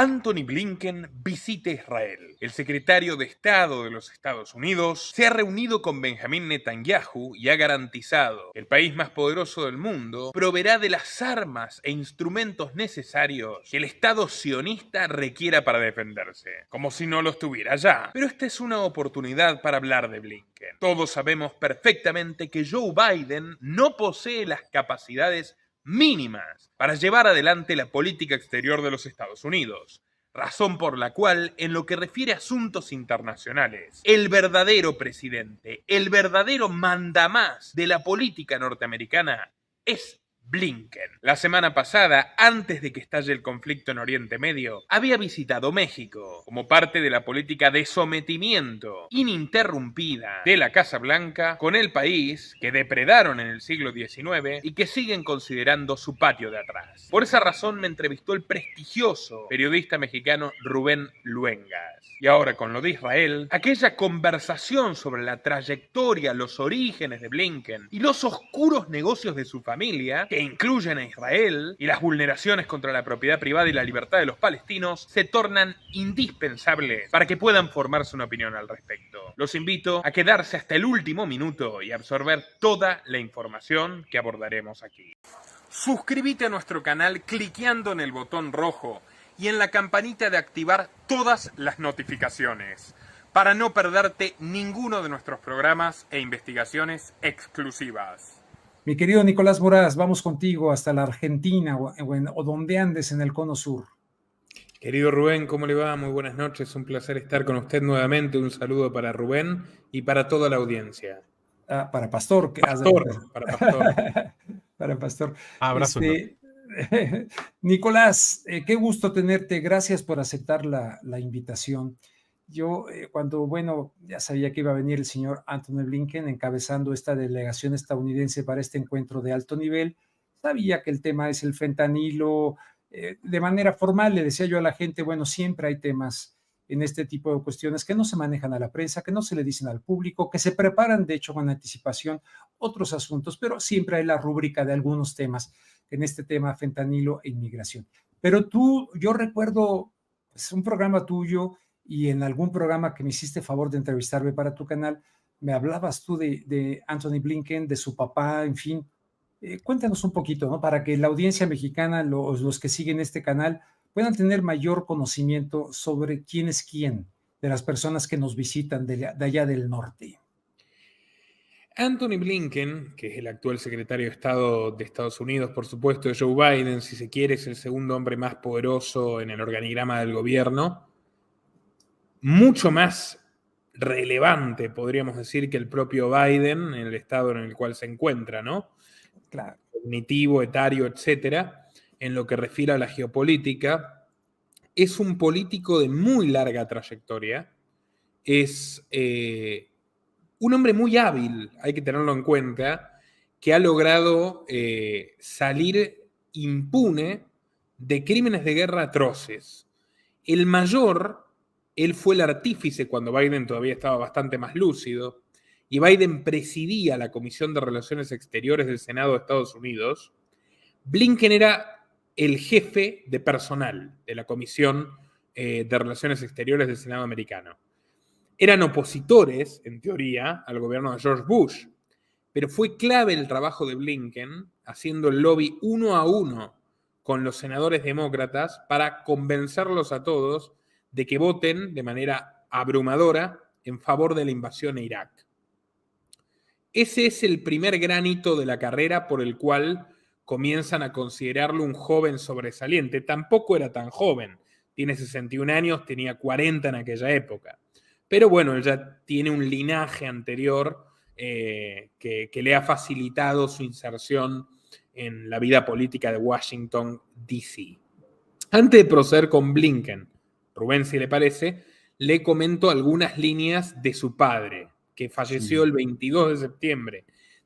Antony Blinken visita Israel. El secretario de Estado de los Estados Unidos se ha reunido con Benjamín Netanyahu y ha garantizado que el país más poderoso del mundo proveerá de las armas e instrumentos necesarios que el Estado sionista requiera para defenderse. Como si no los tuviera ya. Pero esta es una oportunidad para hablar de Blinken. Todos sabemos perfectamente que Joe Biden no posee las capacidades mínimas para llevar adelante la política exterior de los Estados Unidos, razón por la cual, en lo que refiere a asuntos internacionales, el verdadero presidente, el verdadero mandamás de la política norteamericana es Blinken. La semana pasada, antes de que estalle el conflicto en Oriente Medio, había visitado México como parte de la política de sometimiento ininterrumpida de la Casa Blanca con el país que depredaron en el siglo XIX y que siguen considerando su patio de atrás. Por esa razón me entrevistó el prestigioso periodista mexicano Rubén Luengas. Y ahora con lo de Israel, aquella conversación sobre la trayectoria, los orígenes de Blinken y los oscuros negocios de su familia, que incluyen a Israel, y las vulneraciones contra la propiedad privada y la libertad de los palestinos, se tornan indispensables para que puedan formarse una opinión al respecto. Los invito a quedarse hasta el último minuto y absorber toda la información que abordaremos aquí. Suscríbete a nuestro canal cliqueando en el botón rojo y en la campanita de activar todas las notificaciones para no perderte ninguno de nuestros programas e investigaciones exclusivas. Mi querido Nicolás Moraz, vamos contigo hasta la Argentina o donde andes en el Cono Sur. Querido Rubén, ¿cómo le va? Muy buenas noches, un placer estar con usted nuevamente. Un saludo para Rubén y para toda la audiencia. Para Pastor. Para Pastor. Para Pastor. Abrazo. Nicolás, qué gusto tenerte. Gracias por aceptar la invitación. Yo, ya sabía que iba a venir el señor Antony Blinken encabezando esta delegación estadounidense para este encuentro de alto nivel. Sabía que el tema es el fentanilo. De manera formal le decía yo a la gente, bueno, siempre hay temas en este tipo de cuestiones que no se manejan a la prensa, que no se le dicen al público, que se preparan de hecho con anticipación otros asuntos, pero siempre hay la rúbrica de algunos temas, en este tema fentanilo e inmigración. Pero yo recuerdo un programa tuyo y en algún programa que me hiciste favor de entrevistarme para tu canal, me hablabas tú de Antony Blinken, de su papá, en fin. Cuéntanos un poquito, ¿no? Para que la audiencia mexicana, los que siguen este canal, puedan tener mayor conocimiento sobre quién es quién de las personas que nos visitan de allá del norte. Antony Blinken, que es el actual secretario de Estado de Estados Unidos, por supuesto, de Joe Biden, si se quiere, es el segundo hombre más poderoso en el organigrama del gobierno, mucho más relevante, podríamos decir, que el propio Biden en el estado en el cual se encuentra, ¿no? Claro. Cognitivo, etario, etcétera, en lo que refiere a la geopolítica. Es un político de muy larga trayectoria, es un hombre muy hábil, hay que tenerlo en cuenta, que ha logrado salir impune de crímenes de guerra atroces. El mayor, él fue el artífice cuando Biden todavía estaba bastante más lúcido, y Biden presidía la Comisión de Relaciones Exteriores del Senado de Estados Unidos. Blinken era el jefe de personal de la Comisión de Relaciones Exteriores del Senado americano. Eran opositores, en teoría, al gobierno de George Bush, pero fue clave el trabajo de Blinken haciendo el lobby 1 a 1 con los senadores demócratas para convencerlos a todos de que voten de manera abrumadora en favor de la invasión a Irak. Ese es el primer gran hito de la carrera por el cual comienzan a considerarlo un joven sobresaliente. Tampoco era tan joven, tiene 61 años, tenía 40 en aquella época. Pero bueno, él ya tiene un linaje anterior que le ha facilitado su inserción en la vida política de Washington, D.C. Antes de proceder con Blinken, Rubén, si le parece, le comento algunas líneas de su padre, que falleció el 22 de septiembre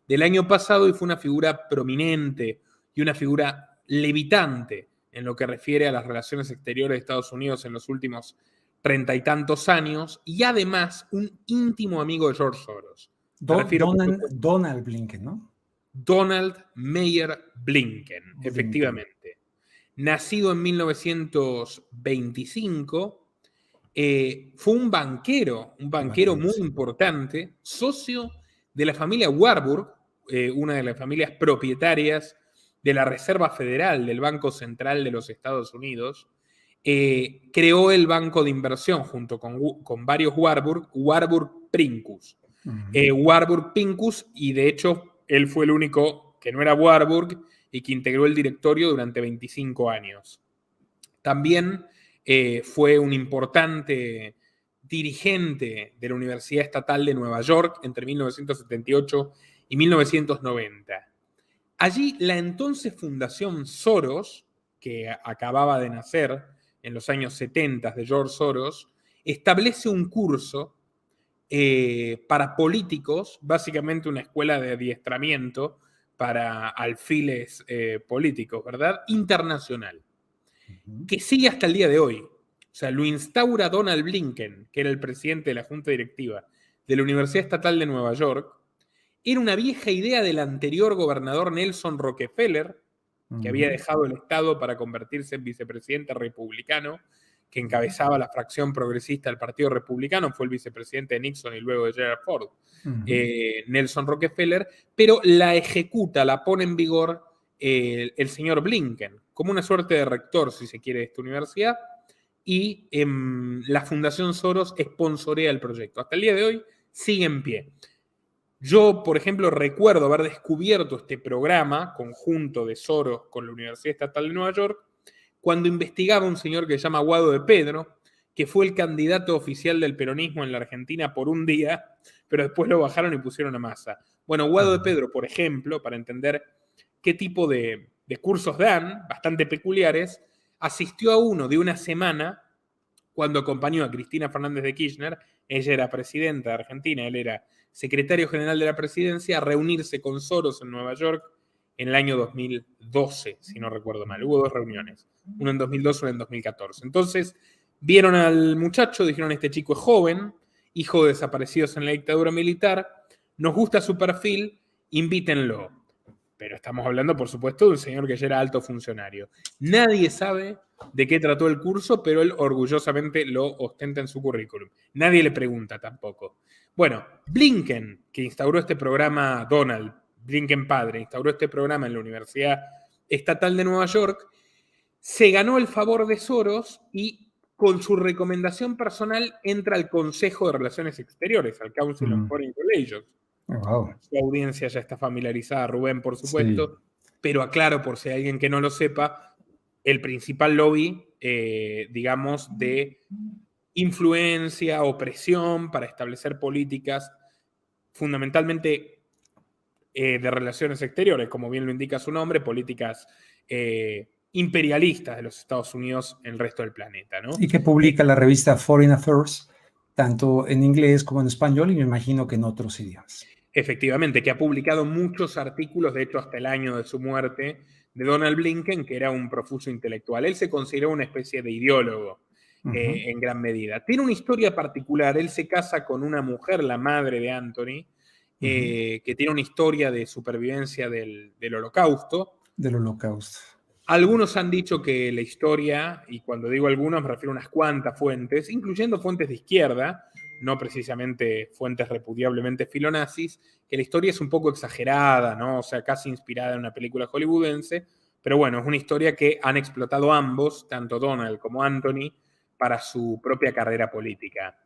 del año pasado y fue una figura prominente y una figura levitante en lo que refiere a las relaciones exteriores de Estados Unidos en los últimos 30 y tantos años, y además un íntimo amigo de George Soros. Donald Blinken, ¿no? Donald Meyer Blinken, efectivamente. nacido en 1925, fue un banquero muy importante, socio de la familia Warburg, una de las familias propietarias de la Reserva Federal del Banco Central de los Estados Unidos. Creó el banco de inversión junto con varios Warburg Pincus. Warburg Pincus, y de hecho él fue el único que no era Warburg y que integró el directorio durante 25 años. También fue un importante dirigente de la Universidad Estatal de Nueva York entre 1978 y 1990. Allí la entonces Fundación Soros, que acababa de nacer en los años 70 de George Soros, establece un curso para políticos, básicamente una escuela de adiestramiento para alfiles políticos, ¿verdad? Internacional, que sigue hasta el día de hoy. O sea, lo instaura Donald Blinken, que era el presidente de la Junta Directiva de la Universidad Estatal de Nueva York. Era una vieja idea del anterior gobernador Nelson Rockefeller, que había dejado el Estado para convertirse en vicepresidente republicano, que encabezaba la fracción progresista del Partido Republicano, fue el vicepresidente de Nixon y luego de Gerald Ford, Nelson Rockefeller, pero la ejecuta, la pone en vigor el señor Blinken, como una suerte de rector, si se quiere, de esta universidad, y la Fundación Soros sponsorea el proyecto. Hasta el día de hoy sigue en pie. Yo, por ejemplo, recuerdo haber descubierto este programa conjunto de Soros con la Universidad Estatal de Nueva York cuando investigaba un señor que se llama Guado de Pedro, que fue el candidato oficial del peronismo en la Argentina por un día, pero después lo bajaron y pusieron a Massa. Bueno, Guado de Pedro, por ejemplo, para entender qué tipo de cursos dan, bastante peculiares, asistió a uno de una semana cuando acompañó a Cristina Fernández de Kirchner. Ella era presidenta de Argentina, él era secretario general de la presidencia, a reunirse con Soros en Nueva York en el año 2012, si no recuerdo mal. Hubo 2 reuniones, una en 2012 y una en 2014. Entonces, vieron al muchacho, dijeron, este chico es joven, hijo de desaparecidos en la dictadura militar, nos gusta su perfil, invítenlo. Pero estamos hablando, por supuesto, de un señor que ya era alto funcionario. Nadie sabe de qué trató el curso, pero él orgullosamente lo ostenta en su currículum. Nadie le pregunta tampoco. Bueno, Blinken, que instauró este programa, Donald Blinken padre, instauró este programa en la Universidad Estatal de Nueva York, se ganó el favor de Soros y con su recomendación personal entra al Consejo de Relaciones Exteriores, al Council on Foreign Relations. Wow. Su audiencia ya está familiarizada, Rubén, por supuesto, pero aclaro por si hay alguien que no lo sepa, el principal lobby, digamos, de influencia o presión para establecer políticas fundamentalmente de relaciones exteriores, como bien lo indica su nombre, políticas imperialistas de los Estados Unidos en el resto del planeta, ¿no? Y que publica la revista Foreign Affairs, tanto en inglés como en español, y me imagino que en otros idiomas. Efectivamente, que ha publicado muchos artículos, de hecho hasta el año de su muerte, de Donald Blinken, que era un profuso intelectual. Él se consideró una especie de ideólogo en gran medida. Tiene una historia particular. Él se casa con una mujer, la madre de Anthony, que tiene una historia de supervivencia del Holocausto. Del Holocausto. Algunos han dicho que la historia, y cuando digo algunos me refiero a unas cuantas fuentes, incluyendo fuentes de izquierda, no precisamente fuentes repudiablemente filonazis, que la historia es un poco exagerada, ¿no? O sea, casi inspirada en una película hollywoodense, pero bueno, es una historia que han explotado ambos, tanto Donald como Anthony, para su propia carrera política.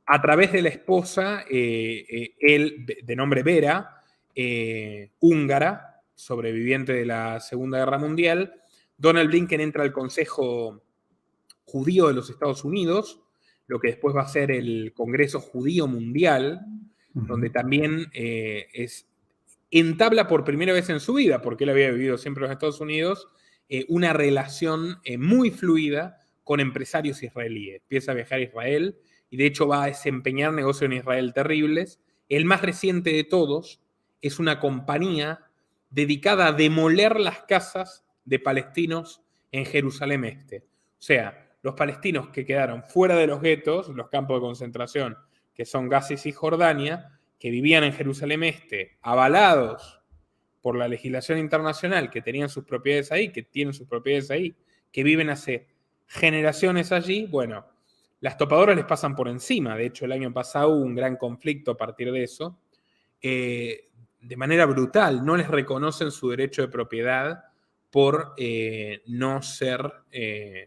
A través de la esposa, él, de nombre Vera, húngara, sobreviviente de la Segunda Guerra Mundial, Donald Blinken entra al Consejo Judío de los Estados Unidos, lo que después va a ser el Congreso Judío Mundial, donde también entabla por primera vez en su vida, porque él había vivido siempre en los Estados Unidos, una relación muy fluida con empresarios israelíes. Empieza a viajar a Israel y de hecho va a desempeñar negocios en Israel terribles. El más reciente de todos es una compañía dedicada a demoler las casas de palestinos en Jerusalén Este. O sea, los palestinos que quedaron fuera de los guetos, los campos de concentración, que son Gaza y Cisjordania, que vivían en Jerusalén Este, avalados por la legislación internacional, que tenían sus propiedades ahí, que tienen sus propiedades ahí, que viven hace generaciones allí, bueno, las topadoras les pasan por encima. De hecho, el año pasado hubo un gran conflicto a partir de eso. De manera brutal, no les reconocen su derecho de propiedad por no ser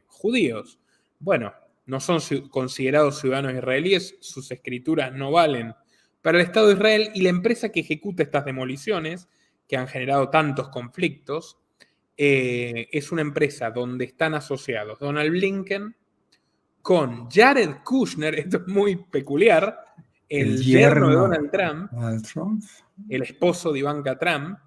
judíos. Bueno, no son considerados ciudadanos israelíes, sus escrituras no valen para el Estado de Israel, y la empresa que ejecuta estas demoliciones, que han generado tantos conflictos, es una empresa donde están asociados Donald Blinken con Jared Kushner, esto es muy peculiar, El el yerno de yerno Donald Trump, Donald Trump. el esposo de Ivanka Trump,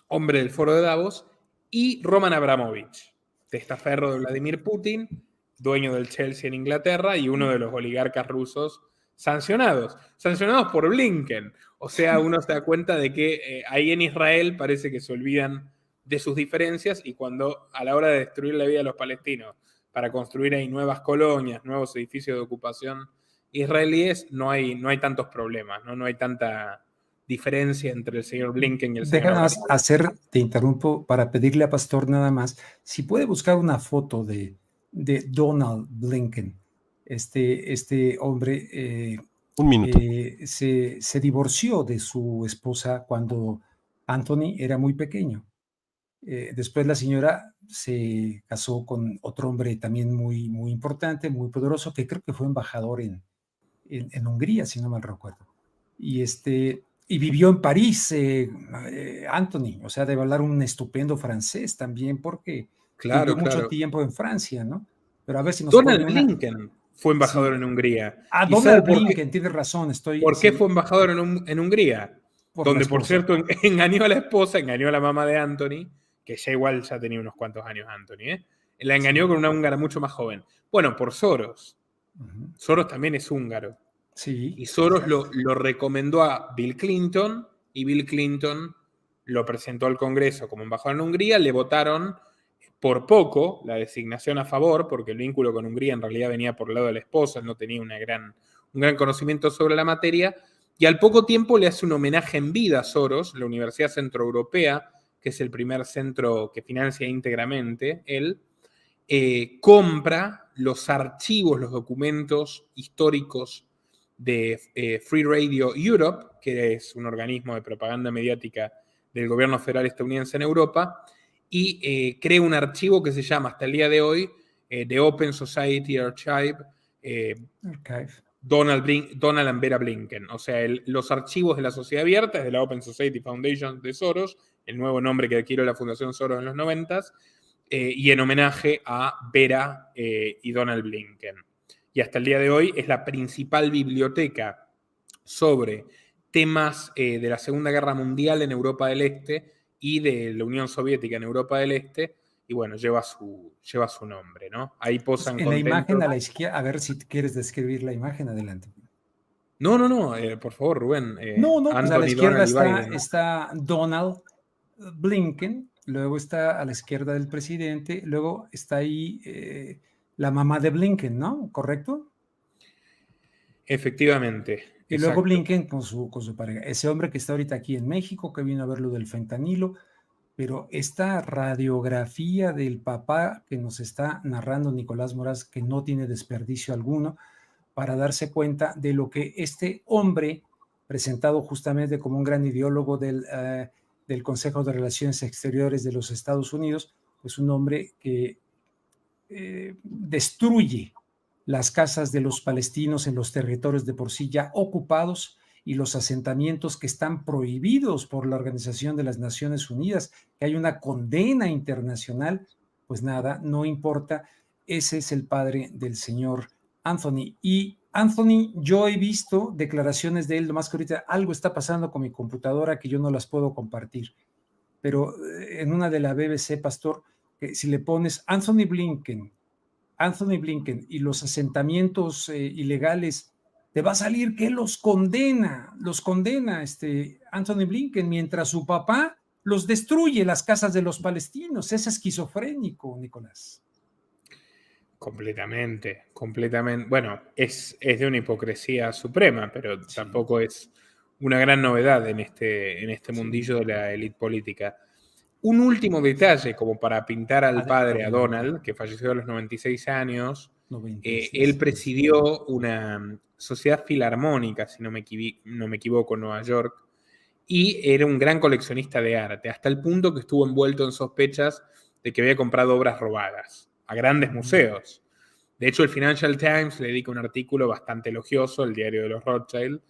hombre del Foro de Davos, y Roman Abramovich, testaferro de Vladimir Putin, dueño del Chelsea en Inglaterra y uno de los oligarcas rusos sancionados por Blinken. O sea, uno se da cuenta de que ahí en Israel parece que se olvidan de sus diferencias, y cuando a la hora de destruir la vida de los palestinos para construir ahí nuevas colonias, nuevos edificios de ocupación israelíes, no hay tantos problemas, no hay tanta diferencia entre el señor Blinken y el señor Déjame Abramovich. te interrumpo para pedirle a Pastor nada más, si puede buscar una foto de Donald Blinken, este hombre Un minuto. se divorció de su esposa cuando Anthony era muy pequeño. Después la señora se casó con otro hombre también muy, muy importante, muy poderoso, que creo que fue embajador en Hungría, si no mal recuerdo. Y vivió en París, Anthony, o sea, debe hablar un estupendo francés también, porque vivió Claro, mucho claro. tiempo en Francia, ¿no? Pero a ver si nos Donald pone una. Blinken fue embajador Sí. en Hungría. Ah, ¿Y sabe Donald por Blinken, qué? tienes razón, ¿Por qué fue embajador en Hungría? por la Donde, por esposa. cierto, engañó a la esposa, engañó a la mamá de Anthony, que ya igual ya tenía unos cuantos años Anthony, ¿eh? La engañó Sí. con una húngara mucho más joven. Bueno, por Soros. Uh-huh. Soros también es húngaro. Sí. Y Soros lo recomendó a Bill Clinton, y Bill Clinton lo presentó al Congreso como embajador en Hungría. Le votaron por poco la designación a favor, porque el vínculo con Hungría en realidad venía por el lado de la esposa, no tenía un gran conocimiento sobre la materia, y al poco tiempo le hace un homenaje en vida a Soros, la Universidad Centroeuropea, que es el primer centro que financia íntegramente él, compra los archivos, los documentos históricos de Free Radio Europe, que es un organismo de propaganda mediática del gobierno federal estadounidense en Europa, y crea un archivo que se llama hasta el día de hoy The Open Society Archive, Donald and Vera Blinken. O sea, los archivos de la sociedad abierta es de la Open Society Foundation de Soros, el nuevo nombre que adquirió la Fundación Soros en los 90s, y en homenaje a Vera y Donald Blinken. Y hasta el día de hoy es la principal biblioteca sobre temas de la Segunda Guerra Mundial en Europa del Este y de la Unión Soviética en Europa del Este, y bueno, lleva su nombre, ¿no? Ahí posan En la imagen contentos. a la izquierda, a ver si quieres describir la imagen, adelante. No, por favor, Rubén. No, pues a la Anthony, izquierda Donald y Biden. está Donald Blinken, luego está a la izquierda del presidente, luego está ahí la mamá de Blinken, ¿no? ¿Correcto? Efectivamente. Y luego Exacto. Blinken con su pareja. Ese hombre que está ahorita aquí en México, que vino a ver lo del fentanilo, pero esta radiografía del papá que nos está narrando Nicolás Moraz, que no tiene desperdicio alguno, para darse cuenta de lo que este hombre, presentado justamente como un gran ideólogo del Consejo de Relaciones Exteriores de los Estados Unidos, pues un hombre que destruye las casas de los palestinos en los territorios de por sí ya ocupados y los asentamientos que están prohibidos por la Organización de las Naciones Unidas, que hay una condena internacional, pues nada, no importa. Ese es el padre del señor Anthony. Y Anthony, yo he visto declaraciones de él, nomás que ahorita algo está pasando con mi computadora que yo no las puedo compartir. Pero en una de la BBC, Pastor, que si le pones Anthony Blinken y los asentamientos ilegales, te va a salir que los condena Anthony Blinken, mientras su papá los destruye, las casas de los palestinos. Es esquizofrénico, Nicolás. Completamente. Bueno, es de una hipocresía suprema, pero Sí. tampoco es una gran novedad en este mundillo de la élite política. Un último detalle, como para pintar al padre, a Donald, que falleció a los 96 años. 96, él presidió una sociedad filarmónica, si no me equivoco, en Nueva York, y era un gran coleccionista de arte, hasta el punto que estuvo envuelto en sospechas de que había comprado obras robadas a grandes museos. De hecho, el Financial Times le dedica un artículo bastante elogioso, el diario de los Rothschild,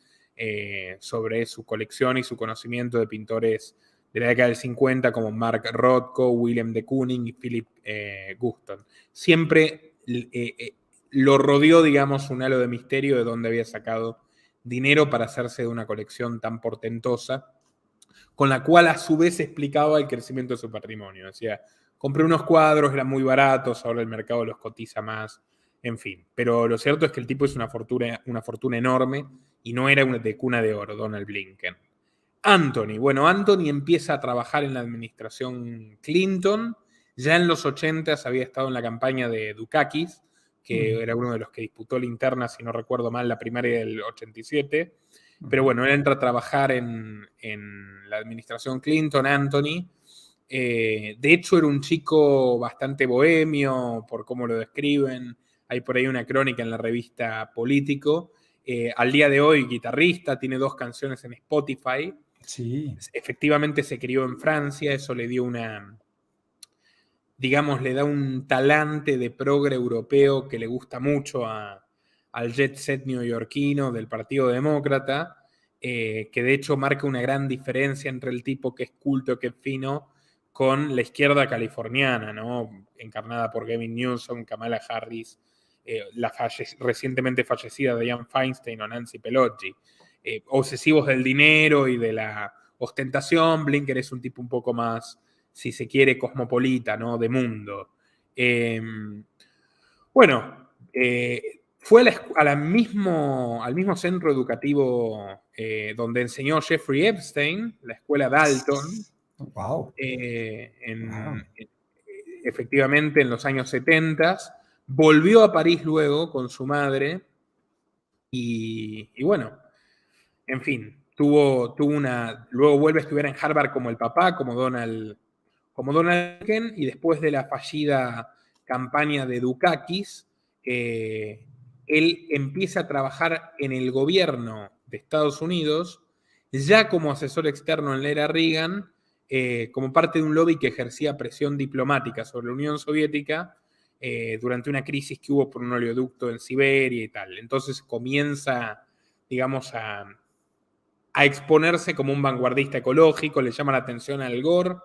sobre su colección y su conocimiento de pintores de la década del 50 como Mark Rothko, William de Kooning y Philip Guston. Siempre lo rodeó, digamos, un halo de misterio de dónde había sacado dinero para hacerse de una colección tan portentosa, con la cual a su vez explicaba el crecimiento de su patrimonio. Decía, compré unos cuadros, eran muy baratos, ahora el mercado los cotiza más, en fin. Pero lo cierto es que el tipo es una fortuna enorme y no era de cuna de oro, Donald Blinken. Anthony empieza a trabajar en la administración Clinton. Ya en los 80 había estado en la campaña de Dukakis, que era uno de los que disputó la interna, si no recuerdo mal, la primaria del 87. Pero bueno, él entra a trabajar en la administración Clinton, Anthony. De hecho, era un chico bastante bohemio, por cómo lo describen. Hay por ahí una crónica en la revista Político. Al día de hoy, guitarrista, tiene 2 canciones en Spotify. Sí. Efectivamente se crió en Francia, eso le dio le da un talante de progre europeo que le gusta mucho al jet set neoyorquino del Partido Demócrata, que de hecho marca una gran diferencia entre el tipo que es culto, que es fino, con la izquierda californiana, ¿no? Encarnada por Gavin Newsom, Kamala Harris, recientemente fallecida Dianne Feinstein o Nancy Pelosi. Obsesivos del dinero y de la ostentación. Blinken es un tipo un poco más, si se quiere, cosmopolita, ¿no? De mundo. Fue al mismo centro educativo donde enseñó Jeffrey Epstein, la escuela Dalton. Wow. Efectivamente, en los años 70. Volvió a París luego con su madre y bueno, en fin, luego vuelve a estudiar en Harvard como el papá, como Donald Blinken, y después de la fallida campaña de Dukakis, él empieza a trabajar en el gobierno de Estados Unidos, ya como asesor externo en la era Reagan, como parte de un lobby que ejercía presión diplomática sobre la Unión Soviética durante una crisis que hubo por un oleoducto en Siberia y tal. Entonces comienza, digamos, a exponerse como un vanguardista ecológico, le llama la atención a Al Gore,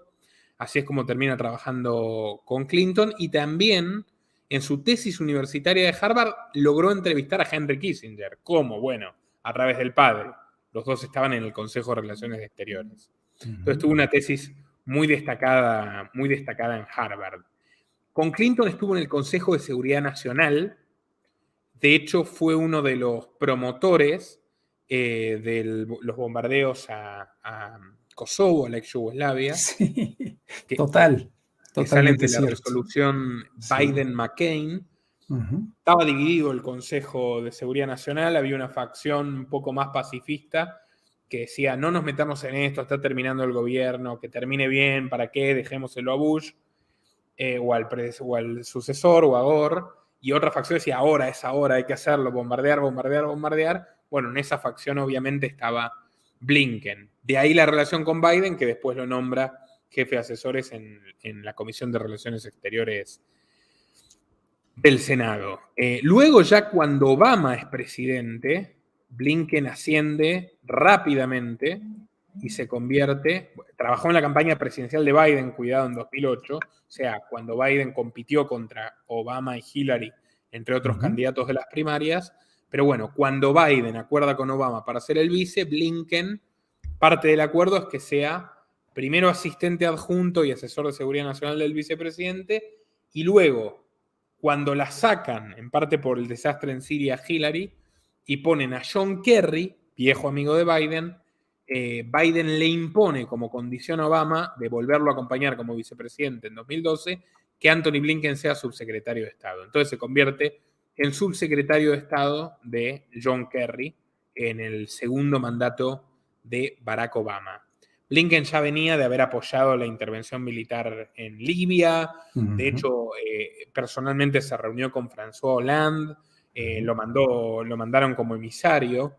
así es como termina trabajando con Clinton, y también en su tesis universitaria de Harvard logró entrevistar a Henry Kissinger. ¿Cómo? Bueno, a través del padre. Los dos estaban en el Consejo de Relaciones Exteriores. Entonces tuvo una tesis muy destacada en Harvard. Con Clinton estuvo en el Consejo de Seguridad Nacional. De hecho, fue uno de los promotores de los bombardeos a Kosovo, a la ex Yugoslavia. Sí, que salen de la cierto. resolución Biden-McCain. Estaba dividido el Consejo de Seguridad Nacional, había una facción un poco más pacifista que decía, no nos metamos en esto, está terminando el gobierno, que termine bien, ¿para qué? Dejémoselo a Bush, o al sucesor, o a Gore. Y otra facción decía, ahora es ahora, hay que hacerlo, bombardear. Bueno, en esa facción obviamente estaba Blinken. De ahí la relación con Biden, que después lo nombra jefe de asesores en la Comisión de Relaciones Exteriores del Senado. Luego, ya cuando Obama es presidente, Blinken asciende rápidamente y se convierte, trabajó en la campaña presidencial de Biden, cuidado, en 2008, o sea, cuando Biden compitió contra Obama y Hillary, entre otros candidatos de las primarias, pero bueno, cuando Biden acuerda con Obama para ser el vice, Blinken, parte del acuerdo es que sea primero asistente adjunto y asesor de seguridad nacional del vicepresidente, y luego, cuando la sacan, en parte por el desastre en Siria, Hillary, y ponen a John Kerry, viejo amigo de Biden, Biden le impone como condición a Obama de volverlo a acompañar como vicepresidente en 2012, que Anthony Blinken sea subsecretario de Estado. Entonces se convierte en subsecretario de Estado de John Kerry en el segundo mandato de Barack Obama. Blinken ya venía de haber apoyado la intervención militar en Libia. De hecho, personalmente se reunió con François Hollande, lo mandaron como emisario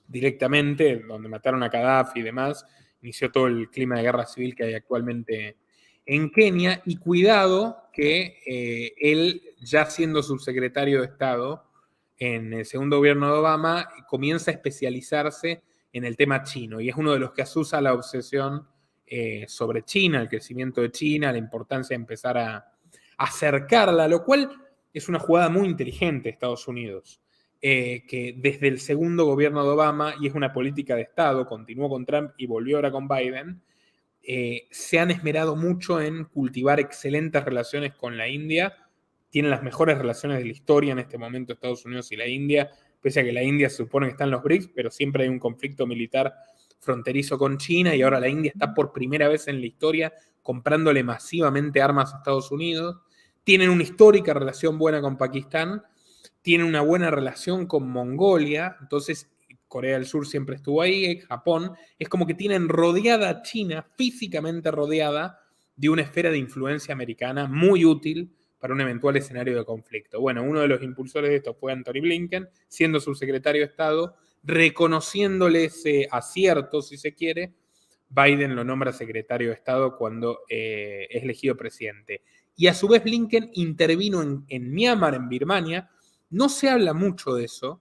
directamente, donde mataron a Gaddafi y demás. Inició todo el clima de guerra civil que hay actualmente en Kenia. Y cuidado que él, ya siendo subsecretario de Estado en el segundo gobierno de Obama, comienza a especializarse en el tema chino, y es uno de los que asusa la obsesión sobre China, el crecimiento de China, la importancia de empezar a acercarla, lo cual es una jugada muy inteligente de Estados Unidos, que desde el segundo gobierno de Obama, y es una política de Estado, continuó con Trump y volvió ahora con Biden, se han esmerado mucho en cultivar excelentes relaciones con la India. Tienen las mejores relaciones de la historia en este momento Estados Unidos y la India, pese a que la India se supone que está en los BRICS, pero siempre hay un conflicto militar fronterizo con China, y ahora la India está por primera vez en la historia comprándole masivamente armas a Estados Unidos. Tienen una histórica relación buena con Pakistán, tienen una buena relación con Mongolia, entonces Corea del Sur siempre estuvo ahí, Japón, es como que tienen rodeada a China, físicamente rodeada de una esfera de influencia americana muy útil para un eventual escenario de conflicto. Bueno, uno de los impulsores de esto fue Anthony Blinken, siendo subsecretario de Estado, reconociéndole ese acierto, si se quiere. Biden lo nombra secretario de Estado cuando es elegido presidente. Y a su vez Blinken intervino en Myanmar, en Birmania. No se habla mucho de eso,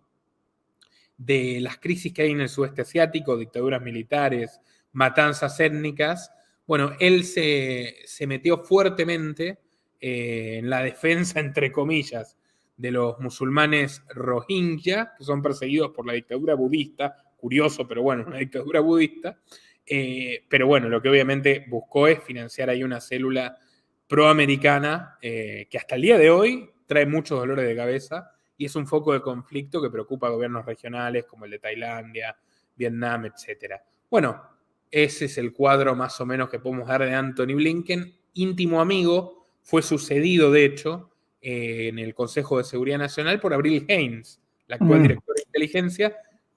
de las crisis que hay en el sudeste asiático, dictaduras militares, matanzas étnicas. Bueno, él se metió fuertemente en la defensa, entre comillas, de los musulmanes Rohingya, que son perseguidos por la dictadura budista. Curioso, pero bueno, una dictadura budista. Pero bueno, lo que obviamente buscó es financiar ahí una célula proamericana que hasta el día de hoy trae muchos dolores de cabeza y es un foco de conflicto que preocupa a gobiernos regionales como el de Tailandia, Vietnam, etc. Bueno, ese es el cuadro más o menos que podemos dar de Anthony Blinken, íntimo amigo, fue sucedido de hecho en el Consejo de Seguridad Nacional por Avril Haines, la actual directora de inteligencia,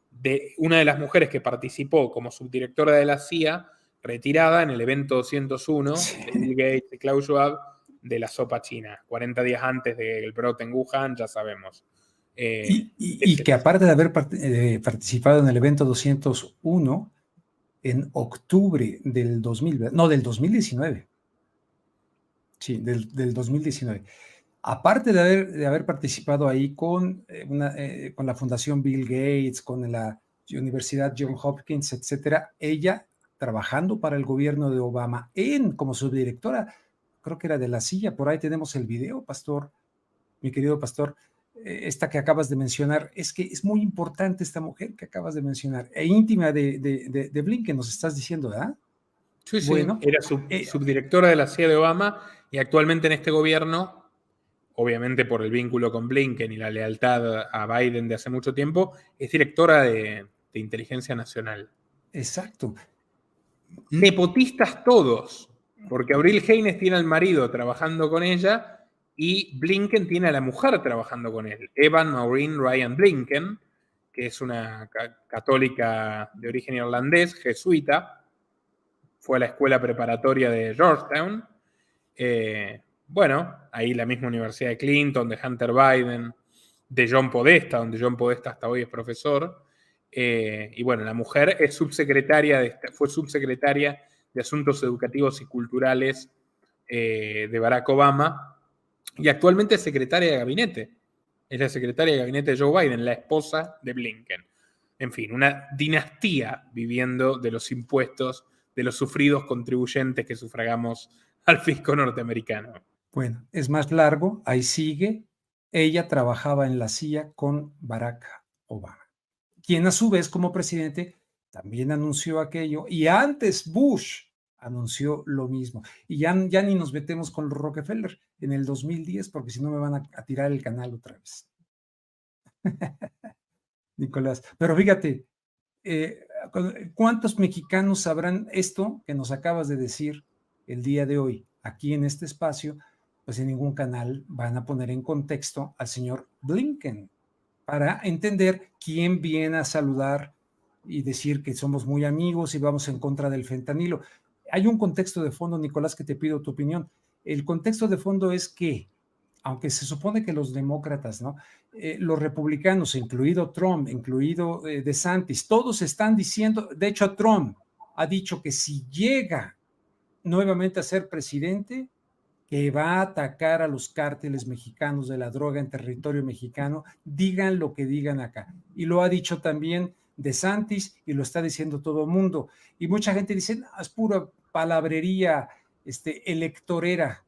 de una de las mujeres que participó como subdirectora de la CIA, retirada en el evento 201 de Bill Gates y Klaus Schwab de la sopa china, 40 días antes del brote en Wuhan, ya sabemos. Y que aparte de haber participado en el evento 201 en octubre del 2000, no, del 2019. Sí, del 2019. Aparte de haber participado ahí con la Fundación Bill Gates, con la Universidad Johns Hopkins, etcétera, ella trabajando para el gobierno de Obama como subdirectora, creo que era de la CIA. Por ahí tenemos el video, pastor, mi querido pastor. Esta que acabas de mencionar, es que es muy importante esta mujer que acabas de mencionar, íntima de Blinken, nos estás diciendo, ¿verdad? Sí, Bueno, era subdirectora de la CIA de Obama y actualmente en este gobierno, obviamente por el vínculo con Blinken y la lealtad a Biden de hace mucho tiempo, es directora de Inteligencia Nacional. Exacto. Nepotistas todos, porque Avril Haines tiene al marido trabajando con ella y Blinken tiene a la mujer trabajando con él, Evan Maureen Ryan Blinken, que es una católica de origen irlandés, jesuita, fue a la escuela preparatoria de Georgetown. Bueno, ahí la misma Universidad de Clinton, de Hunter Biden, de John Podesta, donde John Podesta hasta hoy es profesor. Y bueno, la mujer es fue subsecretaria de Asuntos Educativos y Culturales de Barack Obama y actualmente es secretaria de gabinete. Es la secretaria de gabinete de Joe Biden, la esposa de Blinken. En fin, una dinastía viviendo de los impuestos de los sufridos contribuyentes que sufragamos al fisco norteamericano. Bueno, es más largo, ahí sigue. Ella trabajaba en la CIA con Barack Obama, quien a su vez como presidente también anunció aquello, y antes Bush anunció lo mismo. Y ya ni nos metemos con los Rockefeller en el 2010, porque si no me van a tirar el canal otra vez. Nicolás, pero fíjate, ¿cuántos mexicanos sabrán esto que nos acabas de decir el día de hoy aquí en este espacio? Pues en ningún canal van a poner en contexto al señor Blinken para entender quién viene a saludar y decir que somos muy amigos y vamos en contra del fentanilo. Hay un contexto de fondo, Nicolás, que te pido tu opinión. El contexto de fondo es que, aunque se supone que los demócratas, ¿no? Los republicanos, incluido Trump, incluido DeSantis, todos están diciendo, de hecho Trump ha dicho que si llega nuevamente a ser presidente, que va a atacar a los cárteles mexicanos de la droga en territorio mexicano, digan lo que digan acá. Y lo ha dicho también DeSantis y lo está diciendo todo el mundo. Y mucha gente dice, no, es pura palabrería electorera.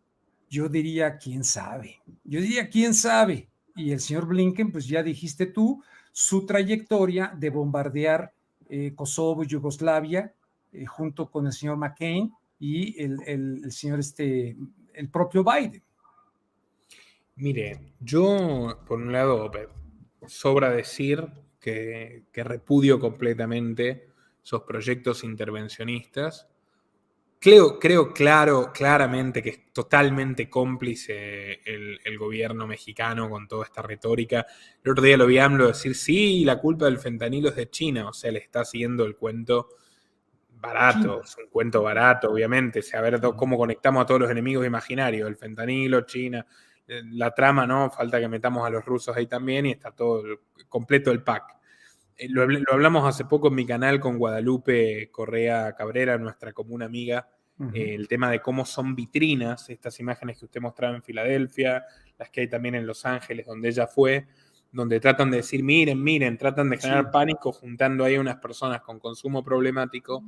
Yo diría, ¿quién sabe? Yo diría, ¿quién sabe? Y el señor Blinken, pues ya dijiste tú, su trayectoria de bombardear Kosovo y Yugoslavia, junto con el señor McCain y el señor el propio Biden. Mire, yo, por un lado, sobra decir que repudio completamente esos proyectos intervencionistas. Creo claramente que es totalmente cómplice el gobierno mexicano con toda esta retórica. El otro día lo vi a AMLO decir, sí, la culpa del fentanilo es de China, o sea, le está haciendo el cuento barato, es un cuento barato, obviamente, o sea, a ver cómo conectamos a todos los enemigos imaginarios, el fentanilo, China, la trama, ¿no? Falta que metamos a los rusos ahí también y está todo completo el pack. Lo hablamos hace poco en mi canal con Guadalupe Correa Cabrera, nuestra común amiga, el tema de cómo son vitrinas estas imágenes que usted mostraba en Filadelfia, las que hay también en Los Ángeles, donde ella fue, donde tratan de decir, miren, tratan de generar pánico juntando ahí a unas personas con consumo problemático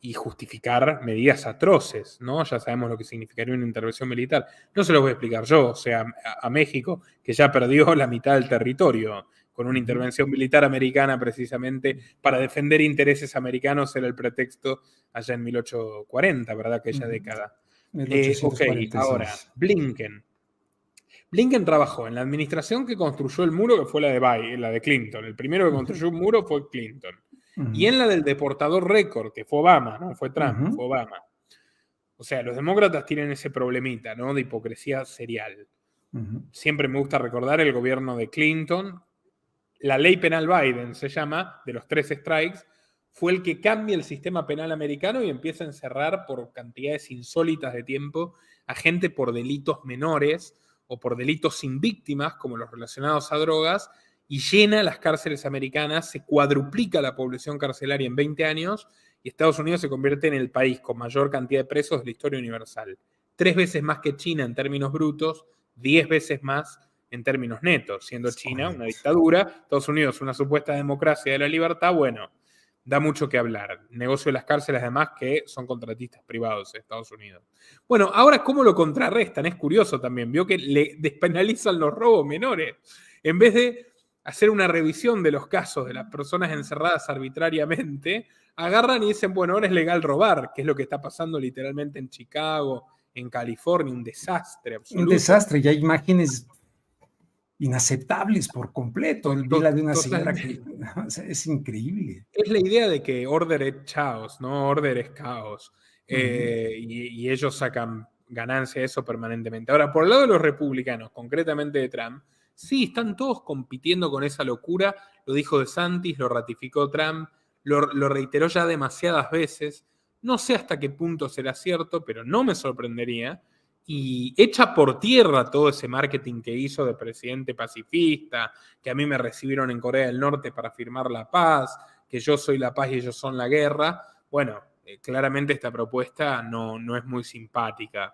y justificar medidas atroces, ¿no? Ya sabemos lo que significaría una intervención militar. No se los voy a explicar yo, o sea, a México, que ya perdió la mitad del territorio con una intervención militar americana precisamente para defender intereses americanos, era el pretexto allá en 1840, ¿verdad? Aquella década. 1846. Ok, ahora, Blinken trabajó en la administración que construyó el muro, que fue la de Clinton. El primero que construyó un muro fue Clinton. Y en la del deportador récord, que fue Obama, no fue Trump, fue Obama. O sea, los demócratas tienen ese problemita, ¿no? De hipocresía serial. Siempre me gusta recordar el gobierno de Clinton. La ley penal Biden se llama, de los 3 strikes, fue el que cambia el sistema penal americano y empieza a encerrar por cantidades insólitas de tiempo a gente por delitos menores o por delitos sin víctimas, como los relacionados a drogas, y llena las cárceles americanas, se cuadruplica la población carcelaria en 20 años y Estados Unidos se convierte en el país con mayor cantidad de presos de la historia universal. 3 veces más que China en términos brutos, 10 veces más en términos netos, siendo China una dictadura, Estados Unidos una supuesta democracia de la libertad. Bueno, da mucho que hablar. Negocio de las cárceles, además, que son contratistas privados de Estados Unidos. Bueno, ahora, ¿cómo lo contrarrestan? Es curioso también. Vio que le despenalizan los robos menores. En vez de hacer una revisión de los casos de las personas encerradas arbitrariamente, agarran y dicen, bueno, ahora es legal robar, que es lo que está pasando literalmente en Chicago, en California, un desastre absoluto. Un desastre, y hay imágenes inaceptables por completo. Vi la de una señora que es increíble. Es la idea de que order es chaos, ¿no? Order es caos. Y ellos sacan ganancia de eso permanentemente. Ahora, por el lado de los republicanos, concretamente de Trump, sí, están todos compitiendo con esa locura. Lo dijo DeSantis, lo ratificó Trump, lo reiteró ya demasiadas veces. No sé hasta qué punto será cierto, pero no me sorprendería. Y echa por tierra todo ese marketing que hizo de presidente pacifista, que a mí me recibieron en Corea del Norte para firmar la paz, que yo soy la paz y ellos son la guerra. Bueno, claramente esta propuesta no es muy simpática,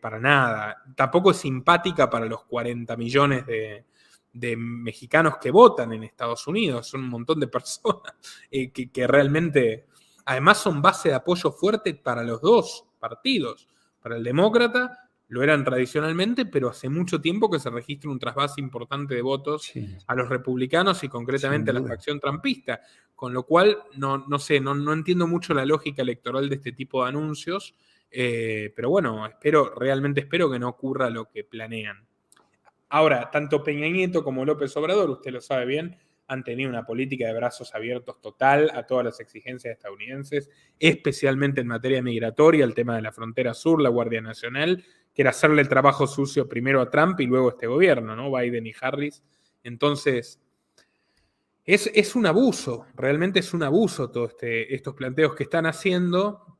para nada. Tampoco es simpática para los 40 millones de mexicanos que votan en Estados Unidos. Son un montón de personas que realmente, además, son base de apoyo fuerte para los dos partidos. Para el demócrata lo eran tradicionalmente, pero hace mucho tiempo que se registra un trasvase importante de votos a los republicanos y concretamente a la facción trumpista, con lo cual no entiendo mucho la lógica electoral de este tipo de anuncios, pero bueno, realmente espero que no ocurra lo que planean. Ahora, tanto Peña Nieto como López Obrador, usted lo sabe bien, han tenido una política de brazos abiertos total a todas las exigencias estadounidenses, especialmente en materia migratoria, el tema de la frontera sur, la Guardia Nacional, que era hacerle el trabajo sucio primero a Trump y luego a este gobierno, ¿no? Biden y Harris. Entonces, Es un abuso, realmente es un abuso todos estos planteos que están haciendo,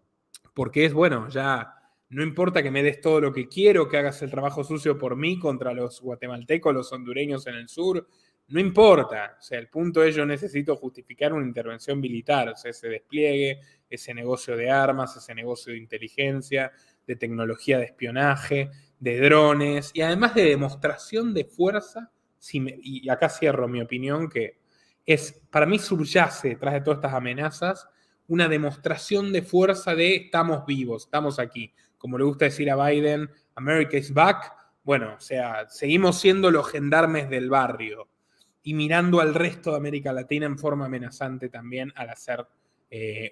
porque es, bueno, ya no importa que me des todo lo que quiero, que hagas el trabajo sucio por mí contra los guatemaltecos, los hondureños en el sur, no importa. O sea, el punto es yo necesito justificar una intervención militar, o sea, ese despliegue, ese negocio de armas, ese negocio de inteligencia, de tecnología de espionaje, de drones, y además de demostración de fuerza, y acá cierro mi opinión, que para mí subyace detrás de todas estas amenazas una demostración de fuerza de estamos vivos, estamos aquí. Como le gusta decir a Biden, America is back. Bueno, o sea, seguimos siendo los gendarmes del barrio y mirando al resto de América Latina en forma amenazante también al hacer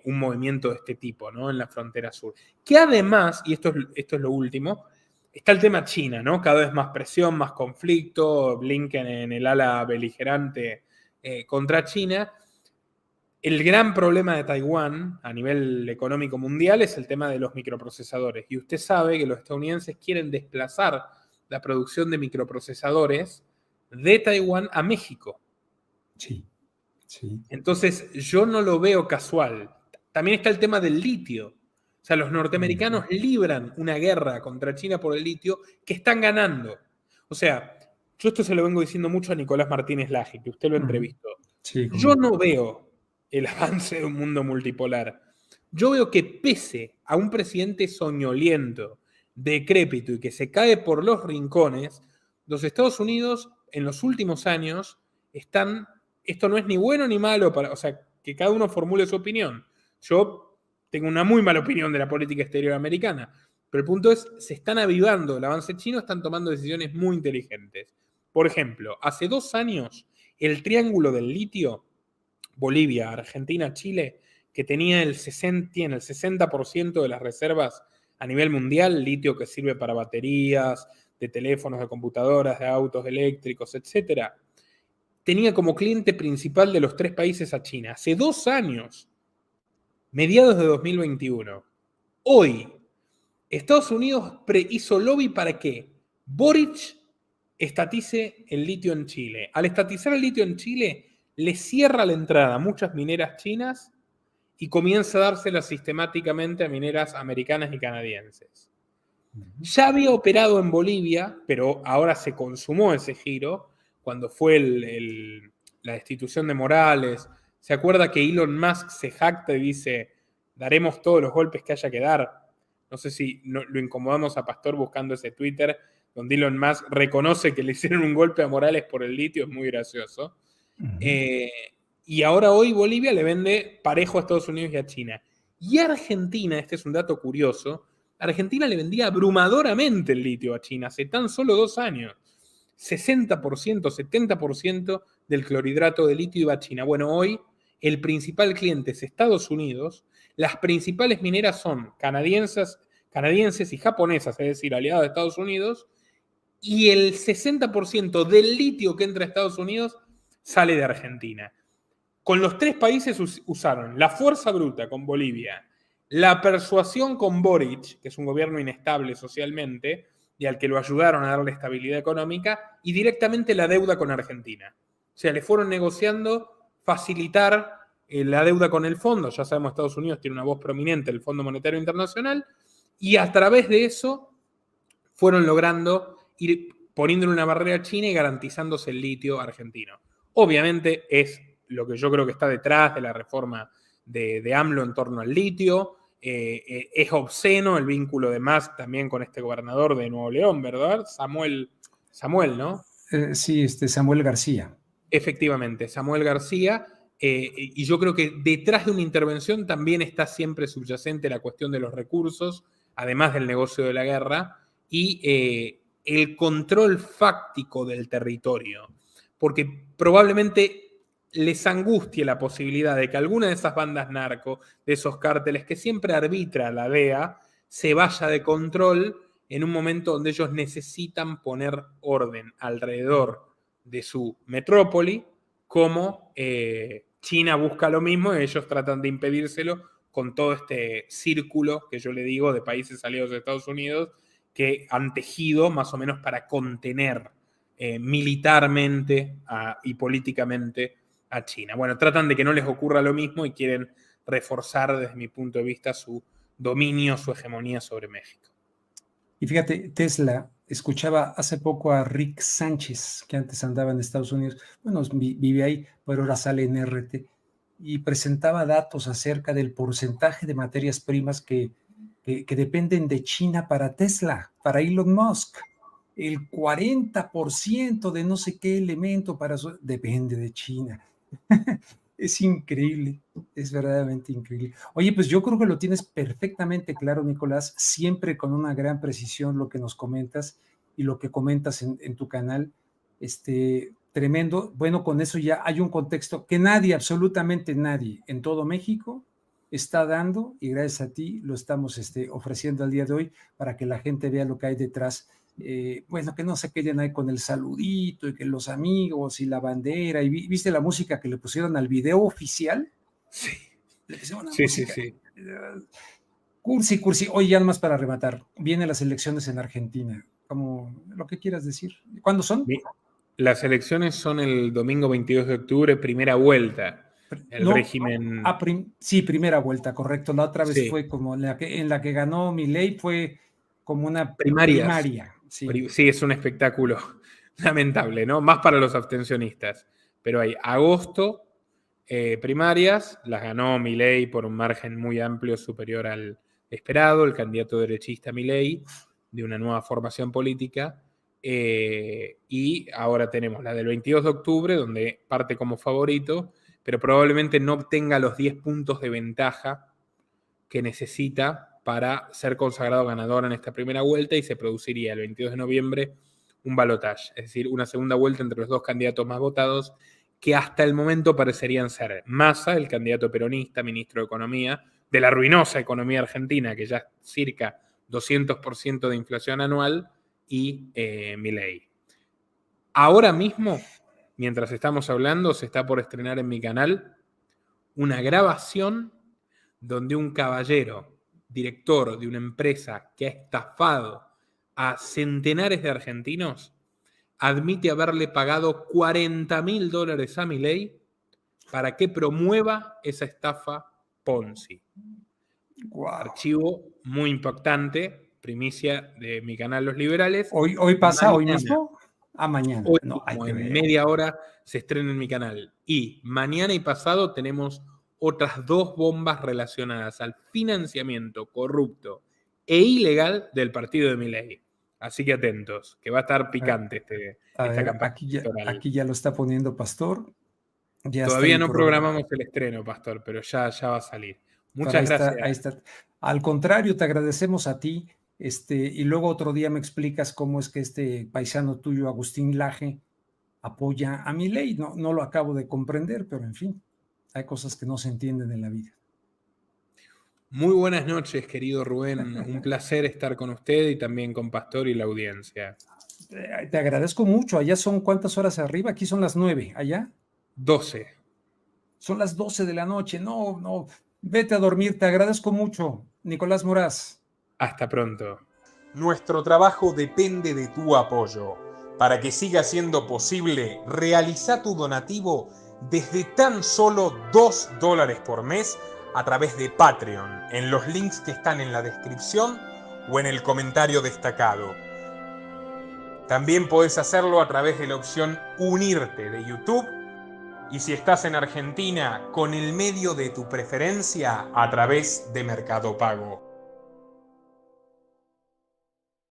un movimiento de este tipo, ¿no? En la frontera sur. Que además, y esto es lo último, está el tema China, ¿no? Cada vez más presión, más conflicto, Blinken en el ala beligerante contra China. El gran problema de Taiwán a nivel económico mundial es el tema de los microprocesadores. Y usted sabe que los estadounidenses quieren desplazar la producción de microprocesadores de Taiwán a México. Sí, sí. Entonces, yo no lo veo casual. También está el tema del litio. O sea, los norteamericanos libran una guerra contra China por el litio que están ganando. O sea, yo esto se lo vengo diciendo mucho a Nicolás Martínez Laje, que usted lo entrevistó. Sí, yo no veo el avance de un mundo multipolar. Yo veo que pese a un presidente soñoliento, decrépito y que se cae por los rincones, los Estados Unidos en los últimos años están, esto no es ni bueno ni malo, o sea, que cada uno formule su opinión. Yo tengo una muy mala opinión de la política exterior americana, pero el punto es, se están avivando el avance chino, están tomando decisiones muy inteligentes. Por ejemplo, hace 2 años, el triángulo del litio, Bolivia, Argentina, Chile, que tiene el 60% de las reservas a nivel mundial, litio que sirve para baterías, de teléfonos, de computadoras, de autos eléctricos, etc. Tenía como cliente principal de los 3 países a China. Hace 2 años, mediados de 2021. Hoy, Estados Unidos hizo lobby para que Boric estatice el litio en Chile. Al estatizar el litio en Chile, le cierra la entrada a muchas mineras chinas y comienza a dársela sistemáticamente a mineras americanas y canadienses. Ya había operado en Bolivia, pero ahora se consumó ese giro cuando fue la destitución de Morales. ¿Se acuerda que Elon Musk se jacta y dice, daremos todos los golpes que haya que dar? No sé si lo incomodamos a Pastor buscando ese Twitter donde Elon Musk reconoce que le hicieron un golpe a Morales por el litio, es muy gracioso. Y ahora hoy Bolivia le vende parejo a Estados Unidos y a China. Y Argentina, este es un dato curioso, Argentina le vendía abrumadoramente el litio a China hace tan solo 2 años. 60%, 70% del clorhidrato de litio iba a China. Bueno, hoy el principal cliente es Estados Unidos. Las principales mineras son canadienses y japonesas, es decir, aliadas de Estados Unidos. Y el 60% del litio que entra a Estados Unidos sale de Argentina. Con los 3 países usaron la fuerza bruta con Bolivia, la persuasión con Boric, que es un gobierno inestable socialmente, y al que lo ayudaron a darle estabilidad económica, y directamente la deuda con Argentina. O sea, le fueron negociando facilitar la deuda con el fondo. Ya sabemos, Estados Unidos tiene una voz prominente, el Fondo Monetario Internacional, y a través de eso fueron logrando ir poniéndole una barrera a China y garantizándose el litio argentino. Obviamente es lo que yo creo que está detrás de la reforma de AMLO en torno al litio. Es obsceno el vínculo de Musk también con este gobernador de Nuevo León, ¿verdad? Samuel, ¿no? Sí, Samuel García. Efectivamente, Samuel García. Y yo creo que detrás de una intervención también está siempre subyacente la cuestión de los recursos, además del negocio de la guerra, y el control fáctico del territorio. Porque probablemente les angustie la posibilidad de que alguna de esas bandas narco, de esos cárteles que siempre arbitra la DEA, se vaya de control en un momento donde ellos necesitan poner orden alrededor de su metrópoli, como China busca lo mismo y ellos tratan de impedírselo con todo este círculo que yo le digo de países aliados de Estados Unidos que han tejido más o menos para contener militarmente y políticamente a China. Bueno, tratan de que no les ocurra lo mismo y quieren reforzar, desde mi punto de vista, su dominio, su hegemonía sobre México. Y fíjate, Tesla, escuchaba hace poco a Rick Sánchez, que antes andaba en Estados Unidos, bueno, vive ahí, pero ahora sale en RT, y presentaba datos acerca del porcentaje de materias primas que dependen de China para Tesla, para Elon Musk. El 40% de no sé qué elemento depende de China. Es increíble, es verdaderamente increíble. Oye, pues yo creo que lo tienes perfectamente claro, Nicolás, siempre con una gran precisión lo que nos comentas y lo que comentas en tu canal. Tremendo. Bueno, con eso ya hay un contexto que nadie, absolutamente nadie en todo México está dando, y gracias a ti lo estamos ofreciendo al día de hoy para que la gente vea lo que hay detrás. Bueno, que no se queden ahí con el saludito y que los amigos y la bandera. ¿Y viste la música que le pusieron al video oficial? Sí, Le pusieron una sí, música. sí. Cursi, cursi. Oye, ya nomás para rematar, vienen las elecciones en Argentina. Como lo que quieras decir. ¿Cuándo son? Las elecciones son el domingo 22 de octubre, primera vuelta. El no, régimen... sí, primera vuelta, correcto. La otra vez sí. fue como en la que ganó Milei, fue como una Primarias. primaria. Sí. Sí, es un espectáculo lamentable, ¿no? Más para los abstencionistas. Pero hay agosto, primarias, las ganó Milei por un margen muy amplio, superior al esperado, el candidato derechista Milei, de una nueva formación política. Y ahora tenemos la del 22 de octubre, donde parte como favorito, pero probablemente no obtenga los 10 puntos de ventaja que necesita para ser consagrado ganador en esta primera vuelta, y se produciría el 22 de noviembre un balotaje, es decir, una segunda vuelta entre los dos candidatos más votados, que hasta el momento parecerían ser Massa, el candidato peronista, ministro de Economía, de la ruinosa economía argentina, que ya es cerca 200% de inflación anual, y Milei. Ahora mismo, mientras estamos hablando, se está por estrenar en mi canal una grabación donde un caballero, director de una empresa que ha estafado a centenares de argentinos, admite haberle pagado $40.000 a Milei para que promueva esa estafa Ponzi. Wow. Archivo muy impactante, primicia de mi canal Los Liberales. ¿Hoy pasa, mañana, hoy mismo? Mañana. Hoy no, mismo, en media hora se estrena en mi canal. Y mañana y pasado tenemos otras 2 bombas relacionadas al financiamiento corrupto e ilegal del partido de Milei. Así que atentos, que va a estar picante esta campaña electoral. Aquí ya lo está poniendo Pastor. Ya todavía no programamos el estreno, Pastor, pero ya va a salir. Muchas gracias. Ahí está. Al contrario, te agradecemos a ti. Y luego otro día me explicas cómo es que este paisano tuyo, Agustín Laje, apoya a Milei. No lo acabo de comprender, pero en fin, hay cosas que no se entienden en la vida. Muy buenas noches, querido Rubén. Un placer estar con usted y también con Pastor y la audiencia. Te agradezco mucho. Allá son ¿cuántas horas arriba? Aquí son las 9. ¿Allá? 12. Son las 12 de la noche. No. Vete a dormir. Te agradezco mucho, Nicolás Moraz. Hasta pronto. Nuestro trabajo depende de tu apoyo. Para que siga siendo posible, realiza tu donativo desde tan solo $2 por mes a través de Patreon, en los links que están en la descripción o en el comentario destacado. También podés hacerlo a través de la opción Unirte de YouTube, y si estás en Argentina, con el medio de tu preferencia a través de Mercado Pago.